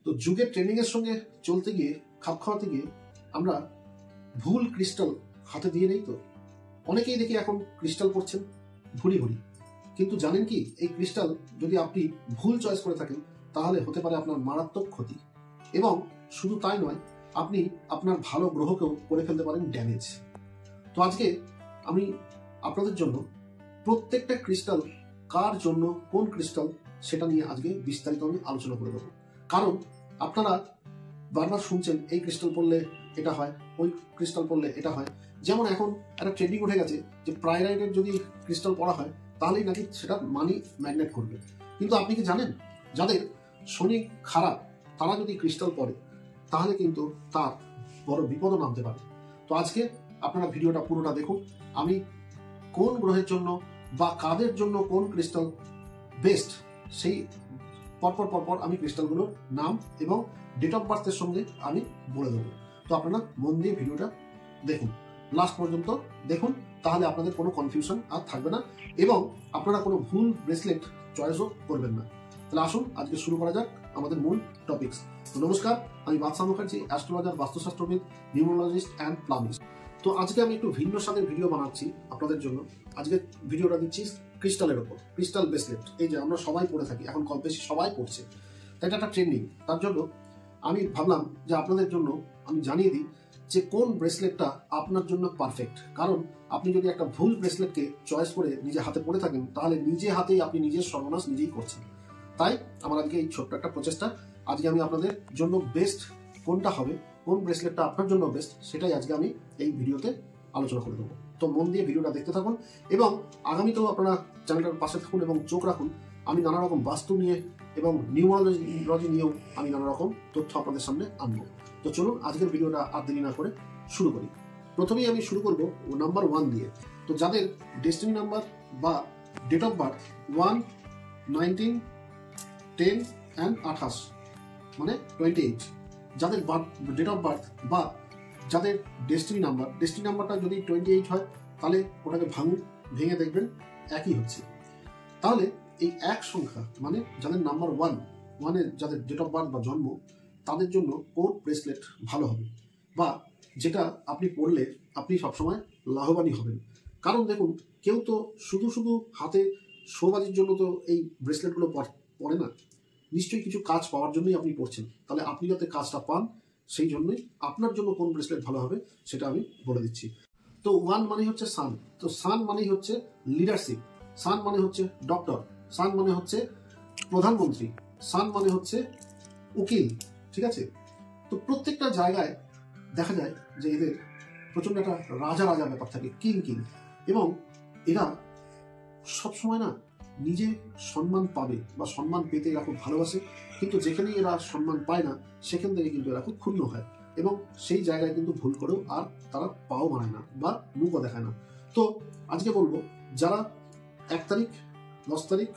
তো যুগের ট্রেন্ডিং এর সঙ্গে চলতে গিয়ে, খাপ খাওয়াতে গিয়ে আমরা ভুল ক্রিস্টাল হাতে দিয়ে নেই। তো অনেকেই দেখি এখন ক্রিস্টাল পড়ছেন ভুরি ভুরি, কিন্তু জানেন কি এই ক্রিস্টাল যদি আপনি ভুল চয়েস করে থাকেন তাহলে হতে পারে আপনার মারাত্মক ক্ষতি। এবং শুধু তাই নয়, আপনি আপনার ভালো গ্রহকেও করে ফেলতে পারেন ড্যামেজ। তো আজকে আমি আপনাদের জন্য প্রত্যেকটা ক্রিস্টাল কার জন্য কোন ক্রিস্টাল সেটা নিয়ে আজকে বিস্তারিত আমি আলোচনা করে দেবো। কারণ আপনারা বারবার শুনছেন এই ক্রিস্টাল পড়লে এটা হয়, ওই ক্রিস্টাল পড়লে এটা হয়। যেমন এখন একটা ট্রেন্ডিং উঠে গেছে যে প্রাইরাইটের যদি ক্রিস্টাল পড়া হয় তাহলেই নাকি সেটা মানি ম্যাগনেট করবে। কিন্তু আপনি কি জানেন যাদের শনি খারাপ তারা যদি ক্রিস্টাল পড়ে তাহলে কিন্তু তার বড় বিপদও নামতে পারে। তো আজকে আপনারা ভিডিওটা পুরোটা দেখুন, আমি কোন গ্রহের জন্য বা কাদের জন্য কোন ক্রিস্টাল বেস্ট সেই পরপর আমি ক্রিস্টালগুলোর নাম এবং ডেট অফ বার্থের সঙ্গে আমি বলে দেবো। তো আপনারা মন দিয়ে ভিডিওটা দেখুন, লাস্ট পর্যন্ত দেখুন, তাহলে আপনাদের কোনো কনফিউশন আর থাকবে না এবং আপনারা কোনো ভুল ব্রেসলেট চয়েসও করবেন না। তাহলে আসুন আজকে শুরু করা যাক আমাদের মূল টপিকস। তো নমস্কার, আমি বাদশাহ মুখার্জি, অ্যাস্ট্রোলজার, বাস্তুশাস্ত্রবিদ, নিউমোলজিস্ট অ্যান্ড প্লামিস্ট। তো আজকে আমি একটু ভিন্ন স্বাদের ভিডিও বানাচ্ছি আপনাদের জন্য। আজকে ভিডিওটা দিচ্ছি ক্রিস্টালের ওপর, ক্রিস্টাল ব্রেসলেট। এই যে আমরা সবাই পড়ে থাকি, এখন কম বেশি সবাই পড়ছে, তাই এটা একটা ট্রেন্ডিং। তার জন্য আমি ভাবলাম যে আপনাদের জন্য আমি জানিয়ে দিই যে কোন ব্রেসলেটটা আপনার জন্য পারফেক্ট। কারণ আপনি যদি একটা ভুল ব্রেসলেটকে চয়েস করে নিজে হাতে পড়ে থাকেন তাহলে নিজে হাতেই আপনি নিজের সর্বনাশ নিজেই করছেন। তাই আমার আজকে এই ছোট্ট একটা প্রচেষ্টা, আজকে আমি আপনাদের জন্য বেস্ট কোনটা হবে, কোন ব্রেসলেটটা আপনার জন্য বেস্ট, সেটাই আজকে আমি এই ভিডিওতে আলোচনা করে দেবো। তো মন দিয়ে ভিডিওটা দেখতে থাকুন এবং আগামীতেও আপনারা চ্যানেলটার পাশে থাকুন এবং চোখ রাখুন। আমি নানা রকম বাস্তু নিয়ে এবং নিউমোলজি নিয়েও আমি নানা রকম তথ্য আপনাদের সামনে আনবো। তো চলুন আজকের ভিডিওটা আর দেরি না করে শুরু করি। প্রথমেই আমি শুরু করব নাম্বার 1 দিয়ে। তো যাদের ডেস্টিনি নাম্বার বা ডেট অফ বার্থ 1, 19, 10 অ্যান্ড 28 মানে 28, যাদের ডেট অফ বার্থ বা যাদের ডেস্টিনি নাম্বারটা যদি 28 হয় তাহলে ওটাকে ভেঙে দেখবেন একই হচ্ছে। তাহলে এই এক সংখ্যা মানে যাদের নাম্বার 1 যাদের ডেট অফ বার্থ বা জন্ম, তাদের জন্য কোন ব্রেসলেট ভালো হবে বা যেটা আপনি পরলে আপনি সবসময় লাভবানই হবেন। কারণ দেখুন, কেউ তো শুধু হাতে শোবাজির জন্য তো এই ব্রেসলেটগুলো পরে না, নিশ্চয়ই কিছু কাজ পাওয়ার জন্যই আপনি পড়ছেন। তাহলে আপনি যাতে কাজটা পান সেই জন্যই আপনার জন্য কোন ব্রেসলেট ভালো হবে সেটা আমি বলে দিচ্ছি। তো 1 মানে হচ্ছে সান। তো সান মানেই হচ্ছে লিডারশিপ, সান মানে হচ্ছে ডক্টর, সান মানে হচ্ছে প্রধানমন্ত্রী, সান মানে হচ্ছে উকিল। ঠিক আছে? তো প্রত্যেকটা জায়গায় দেখা যায় যে এদের প্রচন্ড একটা রাজা ব্যাপার থাকে, কিং। এবং এরা সবসময় না নিজে সম্মান পাবে বা সম্মান পেতে এরা খুব ভালোবাসে, কিন্তু যেখানেই এরা সম্মান পায় না সেখান থেকে কিন্তু এরা খুব ক্ষুণ্ণ হয় এবং সেই জায়গায় কিন্তু ভুল করেও আর তারা পাও বানায় না বা মুখও দেখায় না। তো আজকে বলবো যারা 1 তারিখ, 10 তারিখ,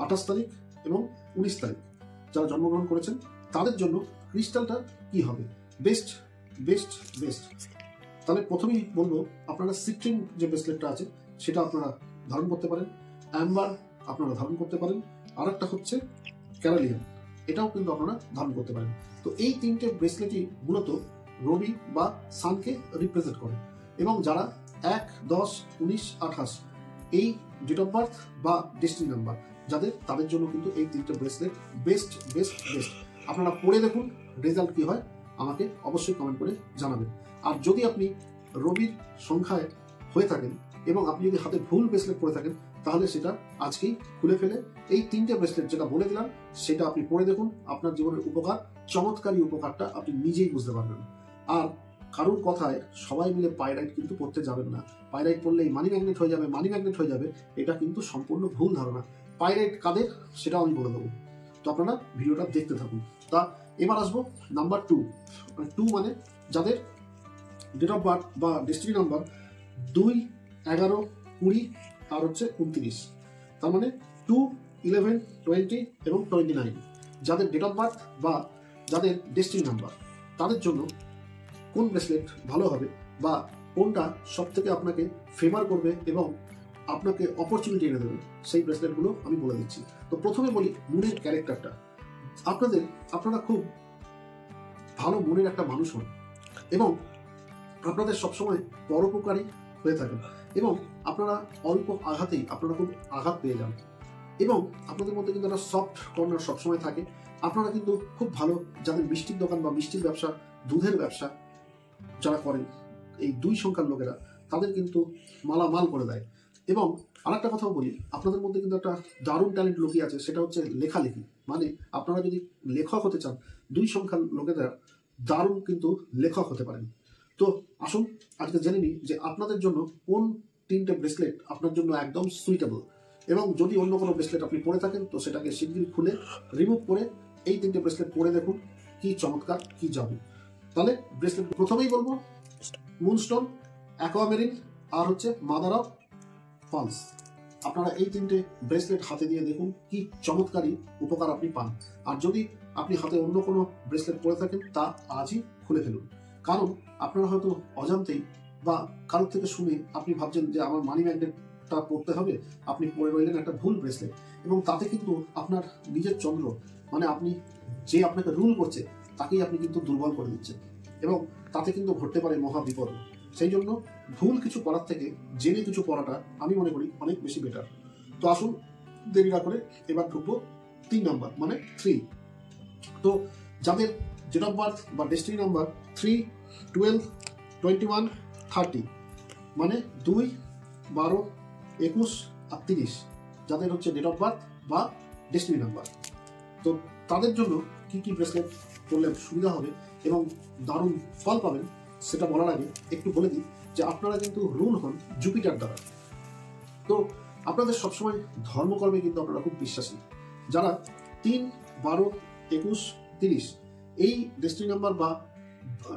28 তারিখ এবং 19 তারিখ যারা জন্মগ্রহণ করেছেন তাদের জন্য ক্রিস্টালটা কি হবে বেস্ট। তাহলে প্রথমেই বলবো আপনারা সিট্রিন যে ব্রেসলেটটা আছে সেটা আপনারা ধারণ করতে পারেন, অ্যাম্বার আপনারা ধারণ করতে পারেন, আর একটা হচ্ছে ক্যারালিয়ান, এটাও কিন্তু আপনারা ধারণ করতে পারেন। তো এই 3টে ব্রেসলেটই মূলত রবি বা সানকে রিপ্রেজেন্ট করে এবং যারা 1, 10, 19, 28 এই ডেট অফ বার্থ বা ডেস্টিনি নাম্বার যাদের, তাদের জন্য কিন্তু এই 3টে ব্রেসলেট বেস্ট। আপনারা পরে দেখুন রেজাল্ট কি হয়, আমাকে অবশ্যই কমেন্ট করে জানাবেন। আর যদি আপনি রবির সংখ্যায় হয়ে থাকেন এবং আপনি যদি হাতে ভুল ব্রেসলেট পরে থাকেন তাহলে সেটা আজকেই খুলে ফেলে এই 3টে ব্রেসলেট যেটা বলে দিলাম সেটা আপনি পরে দেখুন, আপনার জীবনের উপকার, চমৎকারী উপকারটা আপনি নিজেই বুঝতে পারবেন। আর কারোর কথায় সবাই মিলে পাইরাইট কিন্তু পড়তে যাবেন না। পাইরাইট পড়লেই মানি ম্যাগনেট হয়ে যাবে, এটা কিন্তু সম্পূর্ণ ভুল ধারণা। পাইরাইট কাদের সেটাও আমি বলে দেবো, তো আপনারা ভিডিওটা দেখতে থাকুন। তা এবার আসবো নাম্বার 2 মানে যাদের ডেট অফ বার্থ বা ডেস্টিনি নাম্বার 2, 11, 20 আর হচ্ছে 29, তার মানে 2, 11, 20 এবং 29 যাদের ডেট অফ বার্থ বা যাদের ডেস্টিনি নাম্বার, তাদের জন্য কোন ব্রেসলেট ভালো হবে বা কোনটা সব থেকে আপনাকে ফেভার করবে এবং আপনাকে অপরচুনিটি এনে দেবে সেই ব্রেসলেটগুলো আমি বলে দিচ্ছি। তো প্রথমে বলি মুনের ক্যারেক্টারটা। আপনারা খুব ভালো মনের একটা মানুষ হন এবং আপনাদের সবসময় পরোপকারী হয়ে থাকেন এবং আপনারা অল্প আঘাতেই আপনারা খুব আঘাত পেয়ে যান এবং আপনাদের মধ্যে কিন্তু একটা সফট কর্নার সবসময় থাকে। আপনারা কিন্তু খুব ভালো, যাদের মিষ্টির দোকান বা মিষ্টির ব্যবসা, দুধের ব্যবসা যারা করেন, এই 2 সংখ্যার লোকেরা তাদের কিন্তু মালামাল করে দেয়। এবং আরেকটা কথাও বলি, আপনাদের মধ্যে কিন্তু একটা দারুণ ট্যালেন্ট লুকিয়ে আছে, সেটা হচ্ছে লেখালেখি। মানে আপনারা যদি লেখক হতে চান, 2 সংখ্যার লোকেরা দারুণ কিন্তু লেখক হতে পারেন। তো আসুন আজকে জেনে নিই যে আপনাদের জন্য কোন 3টে ব্রেসলেট আপনার জন্য একদম সুইটেবল, এবং যদি অন্য কোনো ব্রেসলেট আপনি পরে থাকেন তো সেটাকে শিগগিরই খুলে রিমুভ করে এই 3টে ব্রেসলেট পরে দেখুন কি চমৎকার, কি জাদু। তাহলে ব্রেসলেট প্রথমেই বলবো মুনস্টোন, অ্যাকোয়ামেরিন আর হচ্ছে মাদার অফ পার্লস। আপনারা এই 3টে ব্রেসলেট হাতে দিয়ে দেখুন কি চমৎকারী উপকার আপনি পান। আর যদি আপনি হাতে অন্য কোনো ব্রেসলেট পরে থাকেন তা আজই খুলে ফেলুন, কারণ আপনারা হয়তো অজান্তেই বা কারোর থেকে শুনে আপনি ভাবছেন যে আমার মানি ম্যাগনেটটা পড়তে হবে, আপনি পরে রইলেন একটা ভুল ব্রেসলেট, এবং তাতে কিন্তু আপনার নিজের চন্দ্র, মানে আপনি যে আপনাকে রুল করছে তাকেই আপনি কিন্তু দুর্বল করে দিচ্ছেন, এবং তাতে কিন্তু ঘটতে পারে মহা বিপদ। সেই জন্য ভুল কিছু করার থেকে জেনে কিছু করাটা আমি মনে করি অনেক বেশি বেটার। তো আসুন দেরি না করে এবার ঢুকবো 3 নাম্বার মানে 3। তো যাদের ডেট অফ বার্থ বা ডেস্টিনি নাম্বার 3, 12, 21, 30 মানে 2, 12, 21 আর 30, যাদের হচ্ছে ডেট অফ বার্থ বা ডেস্টিনি নাম্বার, তো তাদের জন্য কি কি ব্রেসলেট করলে সুবিধা হবে এবং দারুণ ফল পাবেন সেটা বলার আগে একটু বলে দিই যে আপনারা কিন্তু রুল হন জুপিটার দ্বারা। তো আপনাদের সবসময় ধর্মকর্মে কিন্তু আপনারা খুব বিশ্বাসী। যারা 3, 12, 21, 30 এই ডেস্টিনি নাম্বার বা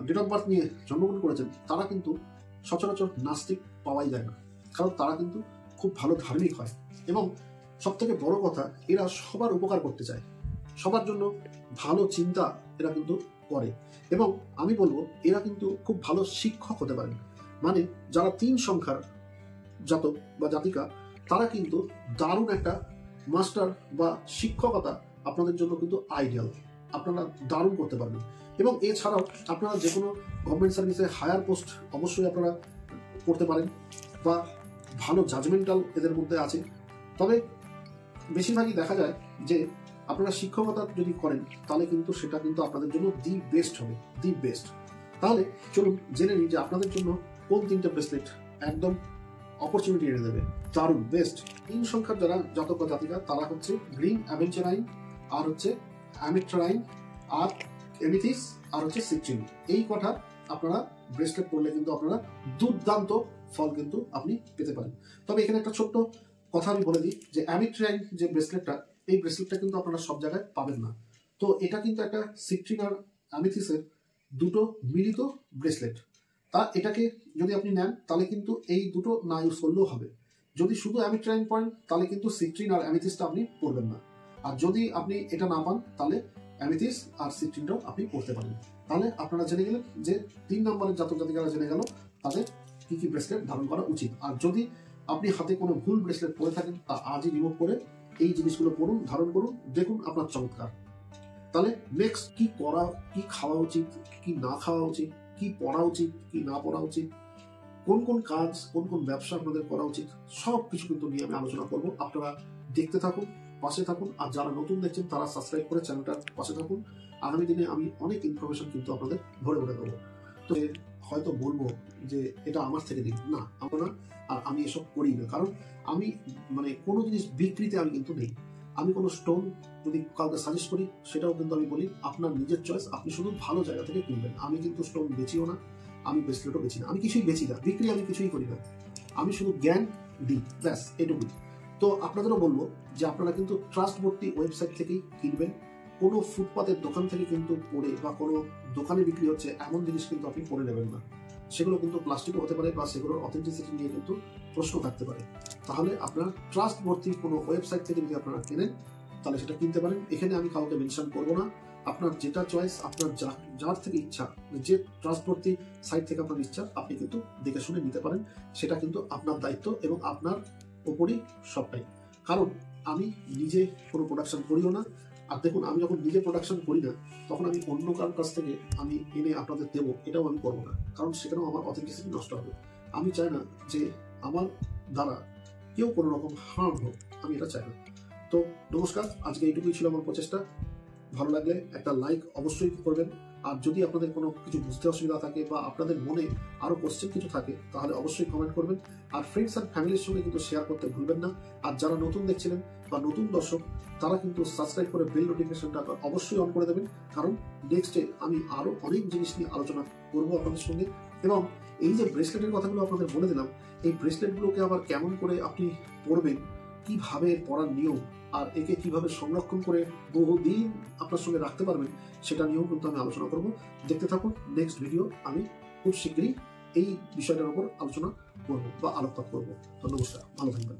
ডেট অফ বার্থ নিয়ে জন্মগ্রহণ করেছেন, তারা কিন্তু সচরাচর নাস্তিক পাওয়াই যায় না, কারণ তারা কিন্তু খুব ভালো ধার্মিক হয় এবং সব থেকে বড় কথা এরা সবার উপকার করতে চায়, সবার জন্য ভালো চিন্তা এরা কিন্তু করে। এবং আমি বলবো এরা কিন্তু খুব ভালো শিক্ষক হতে পারেন। মানে যারা 3 সংখ্যার জাতক বা জাতিকা, তারা কিন্তু দারুণ একটা মাস্টার বা শিক্ষকতা আপনাদের জন্য কিন্তু আইডিয়াল, আপনারা দারুণ করতে পারবেন। এবং এছাড়াও আপনারা যে কোনো গভর্নমেন্ট সার্ভিসে হায়ার পোস্ট অবশ্যই আপনারা করতে পারেন, বা ভালো জাজমেন্টাল এদের মধ্যে আছে। তবে বেশিরভাগই দেখা যায় যে আপনারা শিক্ষকতা যদি করেন তাহলে কিন্তু সেটা কিন্তু আপনাদের জন্য দি বেস্ট হবে, দি বেস্ট। তাহলে চলুন জেনে নিই যে আপনাদের জন্য কোন 3টে ব্রেসলেট একদম অপরচুনিটি এনে দেবে, দারুণ বেস্ট। 3 সংখ্যার যারা জাতক বা জাতিকা, তারা হচ্ছে গ্রিন অ্যাভেঞ্চারাইন আর হচ্ছে অ্যামিট্রাইন আর এমিথিস আর হচ্ছে সিট্রিন। এই কটা আপনারা ব্রেসলেট পরলে কিন্তু আপনারা দুর্দান্ত ফল কিন্তু আপনি পেতে পারেন। তবে এখানে একটা ছোট্ট কথা আমি বলে দিই যে অ্যামিট্রাইন যে ব্রেসলেটটা, এই ব্রেসলেটটা কিন্তু আপনারা সব জায়গায় পাবেন না। তো এটা কিন্তু একটা সিট্রিন আর অ্যামিথিসের দুটো মিলিত ব্রেসলেট। তা এটাকে যদি আপনি নেন তাহলে কিন্তু এই দুটো না ইউজ করলেও হবে। যদি শুধু অ্যামিট্রাইন পড়েন তাহলে কিন্তু সিট্রিন আর অ্যামিথিসটা আপনি পড়বেন না, আর যদি আপনি এটা না পান তাহলে অ্যামিথিস আর সিট্রিনটাও আপনি পড়তে পারেন। তাহলে আপনারা জেনে গেলেন যে 3 নম্বরের জাতক জাতিকারা জেনে গেল তাদের কি কি ব্রেসলেট ধারণ করা উচিত। আর যদি আপনি হাতে কোনো ভুল ব্রেসলেট পরে থাকেন তা আজই রিমুভ করে এই জিনিসগুলো পড়ুন, ধারণ করুন, দেখুন আপনার চমৎকার। তাহলে নেক্সট কি করা, কি খাওয়া উচিত, কি না খাওয়া উচিত, কি পড়া উচিত, কি না পড়া উচিত, কোন কোন কাজ, কোন কোন ব্যবসা আপনাদের করা উচিত, সব কিছু কিন্তু নিয়ে আমি আলোচনা করব। আপনারা দেখতে থাকুন, পাশে থাকুন, আর যারা নতুন দেখছেন তারা সাবস্ক্রাইব করে চ্যানেলটার পাশে থাকুন। আগামী দিনে আমি অনেক ইনফরমেশন কিন্তু আপনাদের ভরে ভরে দেবো। তো হয়তো বলবো যে এটা আমার থেকে দিন, না আমার না, আর আমি এসব করি না, কারণ আমি মানে কোনো জিনিস বিক্রিতে আমি কিন্তু নেই। আমি কোনো স্টোন যদি কাউকে সাজেস্ট করি সেটাও কিন্তু আমি বলি আপনার নিজের চয়েস, আপনি শুধু ভালো জায়গা থেকে কিনবেন। আমি কিন্তু স্টোন বেচিও না, আমি ব্রেসলেটও বেচি না, আমি কিছুই বেচি না, বিক্রি আমি কিছুই করি না, আমি শুধু জ্ঞান দিই, ব্যাস এটুকুই। তো আপনাদেরও বলবো যে আপনারা কিন্তু ট্রাস্টবর্তী ওয়েবসাইট থেকেই কিনবেন। কোনো ফুটপাতের দোকান থেকে কিন্তু পড়ে বা কোনো দোকানে বিক্রি হচ্ছে এমন জিনিস কিন্তু আপনি পড়ে নেবেন না। সেগুলো কিন্তু প্লাস্টিকও হতে পারে বা সেগুলোর অথেন্টিসিটি নিয়ে কিন্তু প্রশ্ন থাকতে পারে। তাহলে আপনার ট্রাস্টবর্তী কোনো ওয়েবসাইট থেকে যদি আপনারা কেনেন তাহলে সেটা কিনতে পারেন। এখানে আমি কাউকে মেনশন করবো না, আপনার যেটা চয়েস, আপনার যার থেকে ইচ্ছা, যে ট্রাস্টবর্তী সাইট থেকে আপনার ইচ্ছা আপনি কিন্তু দেখে শুনে নিতে পারেন। সেটা কিন্তু আপনার দায়িত্ব এবং আপনার ওপরই সবটাই। কারণ আমি নিজে কোনো প্রোডাকশন করিও না, আর দেখুন, আমি যখন নিজে প্রোডাকশন করি না, তখন আমি অন্য কারোর কাছ থেকে আমি এনে আপনাদের দেবো, এটাও আমি করবো না, কারণ সেখানেও আমার অথেন্টিসিটি নষ্ট হবে। আমি চাই না যে আমার দ্বারা কেউ কোনো রকম হার্ম হোক, আমি এটা চাই না। তো নমস্কার, আজকে এইটুকুই ছিল আমার প্রচেষ্টা। ভালো লাগলে একটা লাইক অবশ্যই করবেন, আর যদি আপনাদের কোনো কিছু বুঝতে অসুবিধা থাকে বা আপনাদের মনে আরও কোশ্চেন কিছু থাকে, তাহলে অবশ্যই কমেন্ট করবেন। আর ফ্রেন্ডস অ্যান্ড ফ্যামিলির সঙ্গে কিন্তু শেয়ার করতে ভুলবেন না। আর যারা নতুন দেখছিলেন বা নতুন দর্শক, তারা কিন্তু সাবস্ক্রাইব করে বেল নোটিফিকেশনটা অবশ্যই অন করে দেবেন, কারণ নেক্সটে আমি আরও অনেক জিনিস নিয়ে আলোচনা করবো আপনাদের সঙ্গে। এবং এই যে ব্রেসলেটের কথাগুলো আপনাদের বলে দিলাম, এই ব্রেসলেটগুলোকে আবার কেমন করে আপনি পরবেন, কিভাবে পরার নিয়ম, আর একে কিভাবে সংরক্ষণ করে বহুদিন আপনার সঙ্গে রাখতে পারবেন, সেটা নিয়েও কিন্তু আমি আলোচনা করব। দেখতে থাকুন, নেক্সট ভিডিও আমি খুব শীঘ্রই এই বিষয়টার উপর আলোচনা করব বা আলোকপাত করব। তো নমস্কার, ভালো থাকবেন।